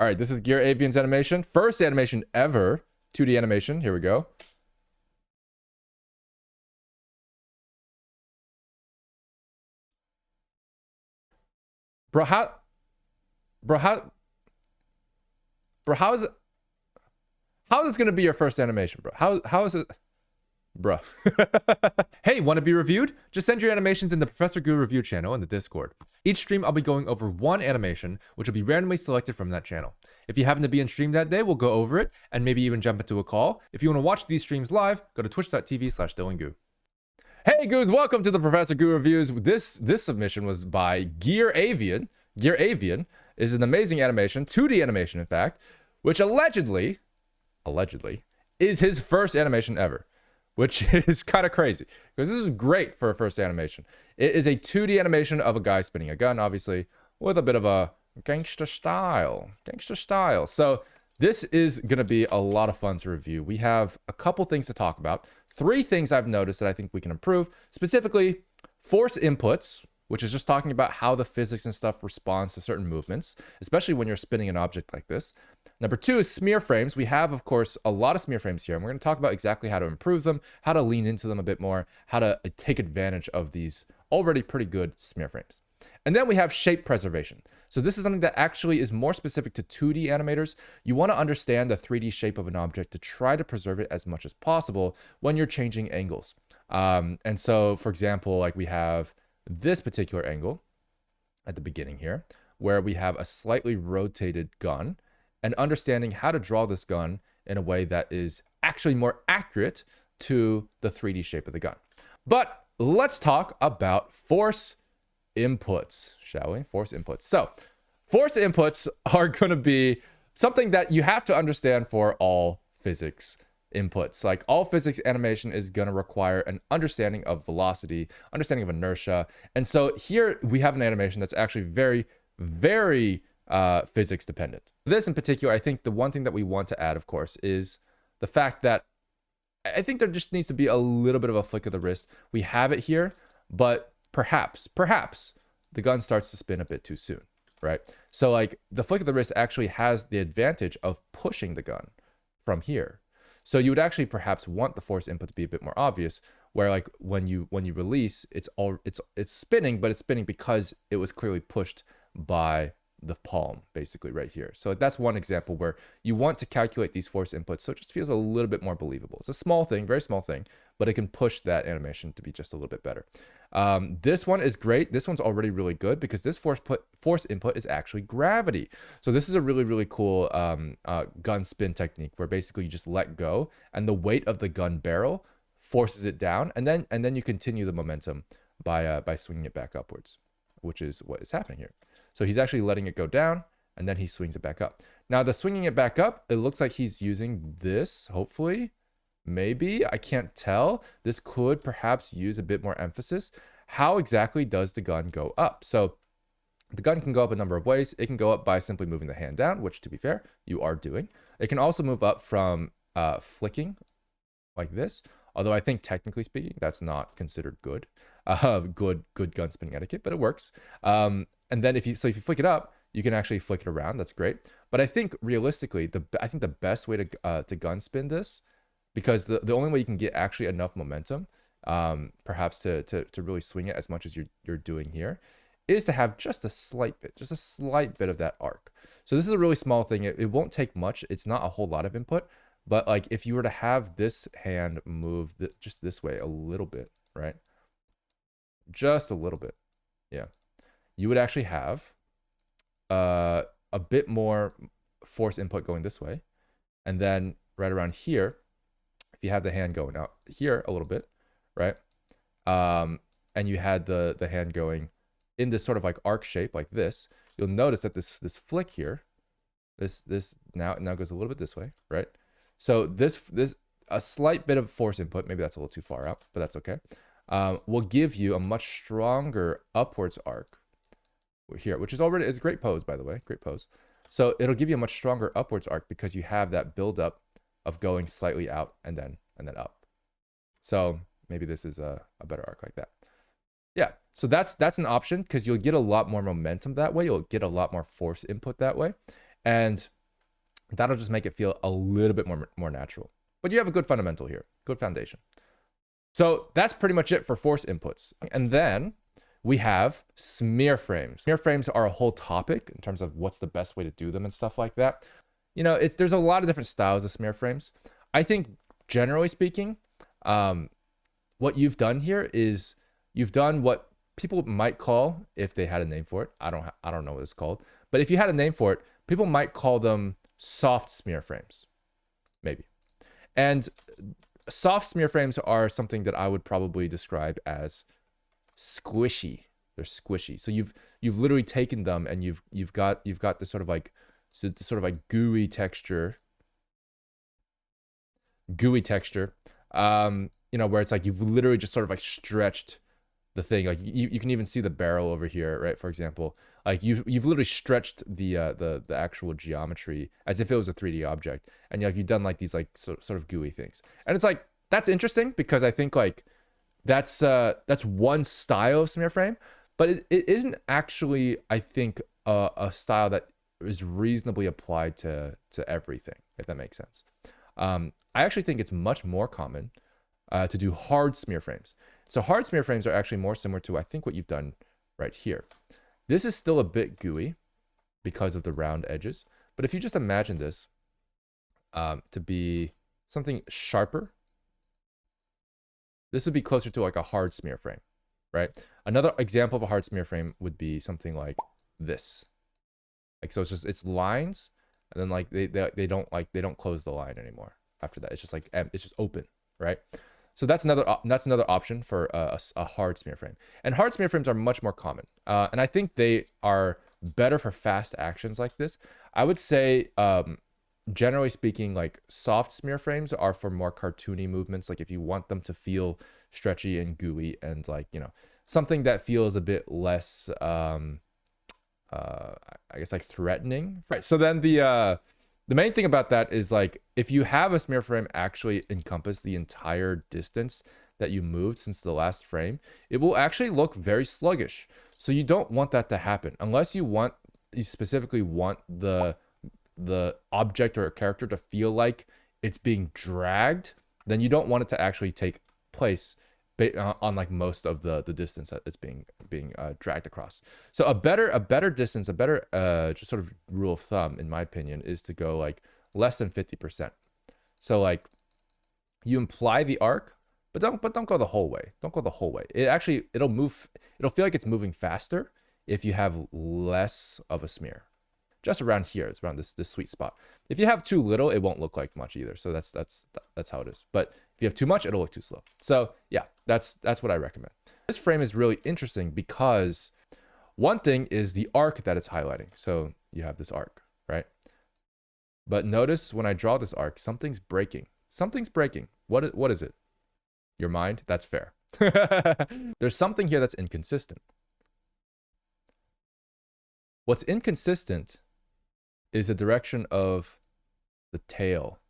All right, this is Gear Avian's animation. First animation ever. 2D animation. Here we go. Bro, bro, how, how is this gonna be your first animation, bro? How is it, bro? Hey, want to be reviewed? Just send your animations in the Professor Goo review channel in the Discord. Each stream, I'll be going over one animation, which will be randomly selected from that channel. If you happen to be in stream that day, we'll go over it and maybe even jump into a call. If you want to watch these streams live, go to twitch.tv/DylanGoo. Hey Goos, welcome to the Professor Goo reviews. This submission was by Gear Avian. Gear Avian is an amazing animation, 2D animation in fact, which allegedly is his first animation ever, which is kind of crazy because this is great for a first animation. It is a 2D animation of a guy spinning a gun, obviously, with a bit of a gangster style. So this is going to be a lot of fun to review. We have a couple things to talk about. 3 things I've noticed that I think we can improve. Specifically, force inputs, which is just talking about how the physics and stuff responds to certain movements, especially when you're spinning an object like this. Number 2 is smear frames. We have, of course, a lot of smear frames here, and we're going to talk about exactly how to improve them, how to lean into them a bit more, how to take advantage of these already pretty good smear frames. And then we have shape preservation. So this is something that actually is more specific to 2D animators. You want to understand the 3D shape of an object to try to preserve it as much as possible when you're changing angles. And so, for example, like we have this particular angle at the beginning here, where we have a slightly rotated gun, and understanding how to draw this gun in a way that is actually more accurate to the 3D shape of the gun. But let's talk about force inputs, shall we? Force inputs. So force inputs are going to be something that you have to understand for all physics inputs. Like all physics animation is going to require an understanding of velocity, understanding of inertia. And so here we have an animation that's actually very, very physics dependent. This in particular, I think the one thing that we want to add, of course, is the fact that I think there just needs to be a little bit of a flick of the wrist. We have it here, but perhaps the gun starts to spin a bit too soon, right? So like the flick of the wrist actually has the advantage of pushing the gun from here. So you would actually perhaps want the force input to be a bit more obvious, where like when you release, it's spinning, but it's spinning because it was clearly pushed by the palm, basically right here. So that's one example where you want to calculate these force inputs so it just feels a little bit more believable. It's a small thing, very small thing, but it can push that animation to be just a little bit better. This one is great. This one's already really good because this force input is actually gravity. So this is a really, really cool gun spin technique where basically you just let go and the weight of the gun barrel forces it down, and then you continue the momentum by swinging it back upwards, which is what is happening here. So he's actually letting it go down, and then he swings it back up. Now, the swinging it back up, it looks like he's using this, hopefully. Maybe. I can't tell. This could perhaps use a bit more emphasis. How exactly does the gun go up? So the gun can go up a number of ways. It can go up by simply moving the hand down, which, to be fair, you are doing. It can also move up from flicking like this. Although I think technically speaking, that's not considered good. Good gun spinning etiquette, but it works. And then if you flick it up, you can actually flick it around. That's great. But I think realistically, I think the best way to gun spin this, because the only way you can get actually enough momentum, perhaps to really swing it as much as you're doing here, is to have just a slight bit of that arc. So this is a really small thing. It won't take much. It's not a whole lot of input, but like if you were to have this hand move just this way a little bit, right? Just a little bit, yeah. You would actually have a bit more force input going this way. And then right around here, if you have the hand going out here a little bit, right? And you had the hand going in this sort of like arc shape like this, you'll notice that this flick here, this now goes a little bit this way, right? So this a slight bit of force input, maybe that's a little too far out, but that's okay, will give you a much stronger upwards arc here, which is a great pose, by the way, great pose. So it'll give you a much stronger upwards arc because you have that buildup of going slightly out and then up. So maybe this is a better arc like that. Yeah, so that's an option because you'll get a lot more momentum that way. You'll get a lot more force input that way. And that'll just make it feel a little bit more natural. But you have a good fundamental here, good foundation. So that's pretty much it for force inputs. And then we have smear frames. Smear frames are a whole topic in terms of what's the best way to do them and stuff like that. You know, there's a lot of different styles of smear frames. I think generally speaking, what you've done here is you've done what people might call, if they had a name for it, I don't know what it's called, but if you had a name for it, people might call them soft smear frames, maybe. And soft smear frames are something that I would probably describe as squishy. They're squishy. So you've literally taken them and you've got this sort of like gooey texture. You know, where it's like you've literally just sort of like stretched the thing. Like you can even see the barrel over here, right? For example, like you've literally stretched the actual geometry as if it was a 3D object, and you've done like these like sort of gooey things. And it's like, that's interesting because I think like that's one style of smear frame, but it isn't actually, I think, a style that is reasonably applied to everything, if that makes sense. I actually think it's much more common to do hard smear frames. So hard smear frames are actually more similar to, I think, what you've done right here. This is still a bit gooey because of the round edges, but if you just imagine this to be something sharper, this would be closer to like a hard smear frame, right? Another example of a hard smear frame would be something like this. Like, so it's lines, and then like they don't close the line anymore after that. It's just like, it's just open, right? So that's another option for a hard smear frame. And hard smear frames are much more common. And I think they are better for fast actions like this. I would say, generally speaking, like soft smear frames are for more cartoony movements. Like if you want them to feel stretchy and gooey and like, you know, something that feels a bit less, I guess like threatening. Right. So then the main thing about that is like, if you have a smear frame actually encompass the entire distance that you moved since the last frame, it will actually look very sluggish. So you don't want that to happen unless you specifically want the object or a character to feel like it's being dragged. Then you don't want it to actually take place on like most of the distance that it's being dragged across. So a better distance, just sort of rule of thumb, in my opinion, is to go like less than 50%. So like you imply the arc, but don't go the whole way. Don't go the whole way. It'll feel like it's moving faster if you have less of a smear. Just around here, it's around this sweet spot. If you have too little, it won't look like much either. So that's how it is. But if you have too much, it'll look too slow. So yeah, that's what I recommend. This frame is really interesting because one thing is the arc that it's highlighting. So you have this arc, right? But notice when I draw this arc, something's breaking. Something's breaking. What is it? Your mind? That's fair. There's something here that's inconsistent. What's inconsistent is the direction of the tail.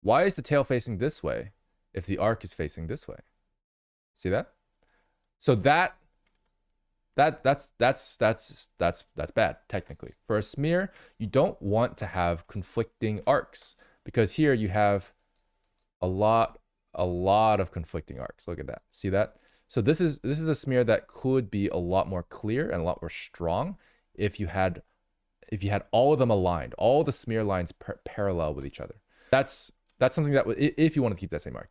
Why is the tail facing this way if the arc is facing this way? See that? So that's bad technically. For a smear, you don't want to have conflicting arcs because here you have a lot of conflicting arcs. Look at that. See that? So this is a smear that could be a lot more clear and a lot more strong if you had all of them aligned, all the smear lines parallel with each other. That's something that if you want to keep that same arc,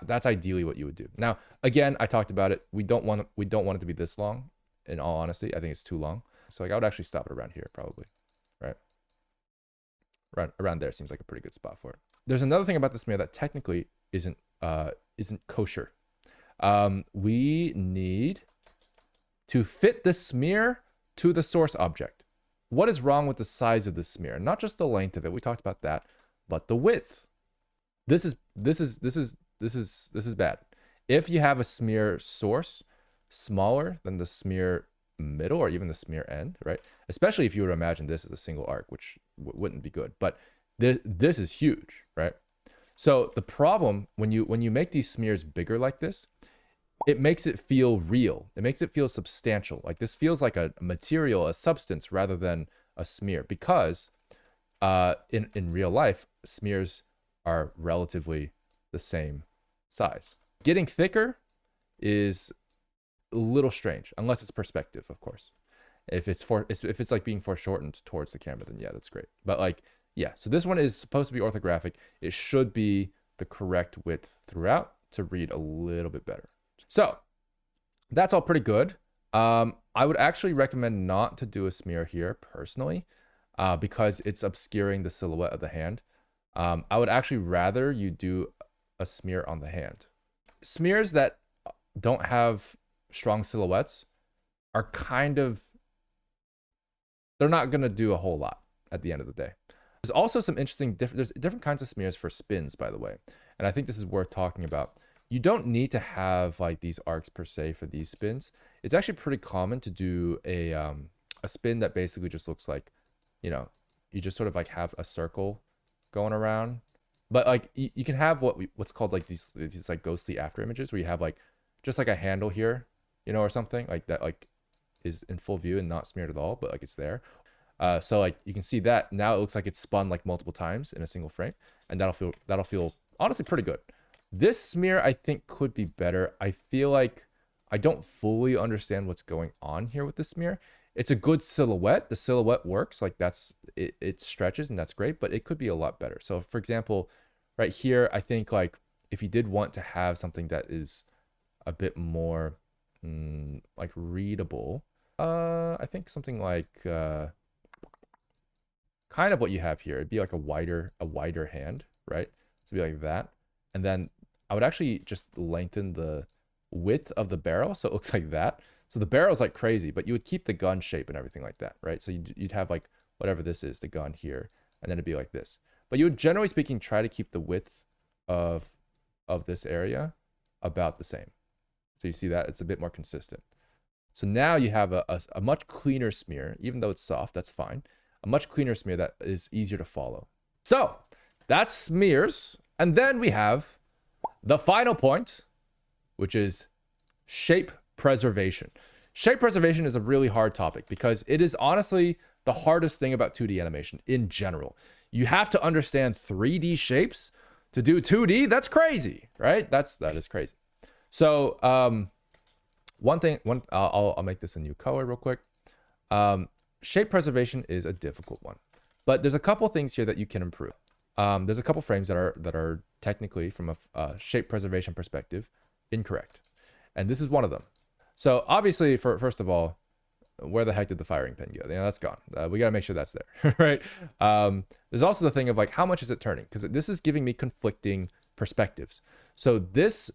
that's ideally what you would do. Now, again, I talked about it. We don't want it to be this long. In all honesty, I think it's too long. So like I would actually stop it around here probably, right? Around there seems like a pretty good spot for it. There's another thing about the smear that technically isn't kosher. We need to fit the smear to the source object. What is wrong with the size of the smear? Not just the length of it, we talked about that, but the width. This is bad. If you have a smear source smaller than the smear middle or even the smear end, right? Especially if you were to imagine this as a single arc, which wouldn't be good, but this is huge, right? So the problem when you make these smears bigger like this, it makes it feel real. It makes it feel substantial. Like this feels like a material, a substance rather than a smear, because in real life, smears are relatively the same size. Getting thicker is a little strange, unless it's perspective, of course. If it's like being foreshortened towards the camera, then yeah, that's great. But like, yeah, so this one is supposed to be orthographic. It should be the correct width throughout to read a little bit better. So that's all pretty good. I would actually recommend not to do a smear here personally, because it's obscuring the silhouette of the hand. I would actually rather you do a smear on the hand. Smears that don't have strong silhouettes are kind of, they're not going to do a whole lot at the end of the day. There's also some interesting, there's different kinds of smears for spins, by the way. And I think this is worth talking about. You don't need to have like these arcs per se for these spins. It's actually pretty common to do a spin that basically just looks like, you know, you just sort of like have a circle going around. But like you can have what's called like these like ghostly after images where you have like just like a handle here, you know, or something like that, like is in full view and not smeared at all, but like it's there. So like you can see that now it looks like it's spun like multiple times in a single frame, and that'll feel honestly pretty good. This smear I think could be better. I feel like I don't fully understand what's going on here with this smear. It's a good silhouette. The silhouette works, like that's it stretches and that's great, but it could be a lot better. So for example, right here, I think like if you did want to have something that is a bit more like readable, I think something like kind of what you have here. It'd be like a wider hand, right? So it'd be like that. And then I would actually just lengthen the width of the barrel so it looks like that. So the barrel's like crazy, but you would keep the gun shape and everything like that, right? So you'd have like whatever this is, the gun here, and then it'd be like this. But you would, generally speaking, try to keep the width of this area about the same. So you see that it's a bit more consistent. So now you have a much cleaner smear, even though it's soft, that's fine. A much cleaner smear that is easier to follow. So that's smears. And then we have the final point, which is shape preservation. Shape preservation is a really hard topic because it is honestly the hardest thing about 2D animation in general. You have to understand 3D shapes to do 2D. That's crazy, right? That is crazy. So I'll make this a new color real quick. Shape preservation is a difficult one, but there's a couple things here that you can improve. There's a couple frames that are technically, from a shape preservation perspective, incorrect, and this is one of them. So obviously, first of all, where the heck did the firing pin go? You know, that's gone. We got to make sure that's there, right? There's also the thing of like, how much is it turning? Because this is giving me conflicting perspectives. So this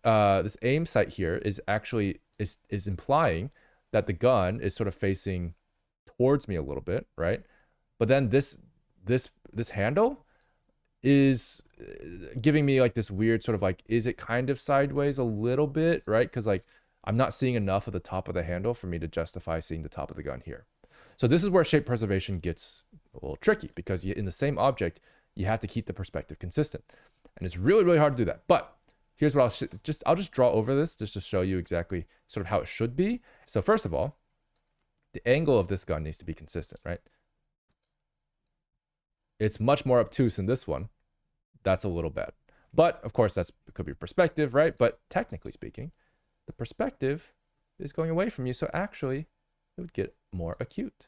aim sight here is actually is implying that the gun is sort of facing towards me a little bit, right? But then this handle is giving me like this weird sort of like, is it kind of sideways a little bit, right? Because like I'm not seeing enough of the top of the handle for me to justify seeing the top of the gun here. So this is where shape preservation gets a little tricky, because in the same object, you have to keep the perspective consistent. And it's really, really hard to do that. But here's what I'll just draw over this just to show you exactly sort of how it should be. So first of all, the angle of this gun needs to be consistent, right? It's much more obtuse in this one. That's a little bad. But of course, it could be perspective, right? But technically speaking, the perspective is going away from you. So actually, it would get more acute.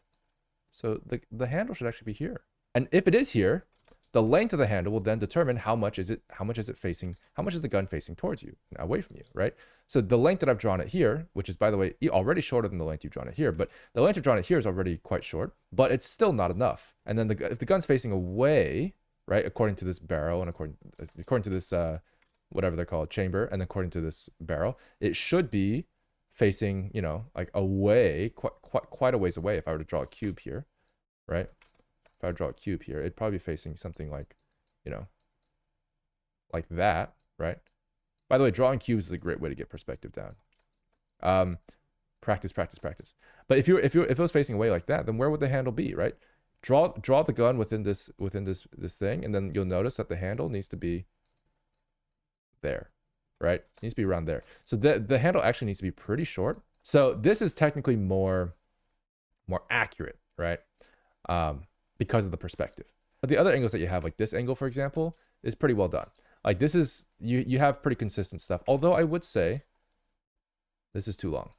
So the handle should actually be here. And if it is here, the length of the handle will then determine how much is the gun facing towards you, away from you, right? So the length that I've drawn it here, which is, by the way, already shorter than the length you've drawn it here, but the length you've drawn it here is already quite short, but it's still not enough. And then if the gun's facing away, right, according to this barrel and according to this, whatever they're called, chamber, and according to this barrel, it should be facing, you know, like away, quite a ways away. If I were to draw a cube here, right? If I draw a cube here, it'd probably be facing something like, you know, like that, right? By the way, drawing cubes is a great way to get perspective down. Practice. But if it was facing away like that, then where would the handle be, right? Draw the gun within this thing, and then you'll notice that the handle needs to be there, right? It needs to be around there. So the handle actually needs to be pretty short. So this is technically more accurate, right? Because of the perspective. But the other angles that you have, like this angle, for example, is pretty well done. Like this is, you have pretty consistent stuff. Although I would say this is too long.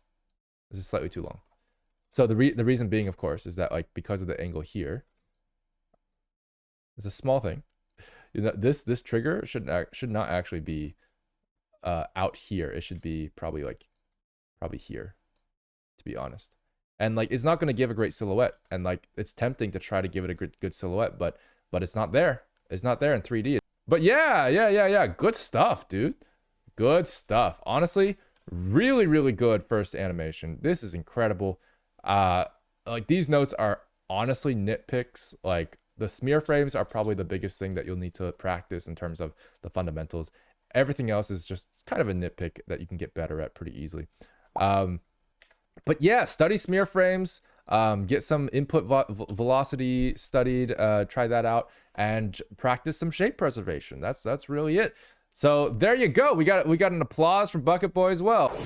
This is slightly too long. So the reason being, of course, is that like because of the angle here, it's a small thing. You know, this trigger should not actually be out here. It should be probably here, to be honest. And like it's not going to give a great silhouette, and like it's tempting to try to give it a good silhouette, but it's not there. It's not there in 3D. But yeah, good stuff, dude. Good stuff. Honestly, really good first animation. This is incredible. Like these notes are honestly nitpicks. Like the smear frames are probably the biggest thing that you'll need to practice in terms of the fundamentals. Everything else is just kind of a nitpick that you can get better at pretty easily. But yeah, study smear frames, get some input velocity studied, try that out, and practice some shape preservation. That's really it. So there you go. We got an applause from Bucket Boy as well.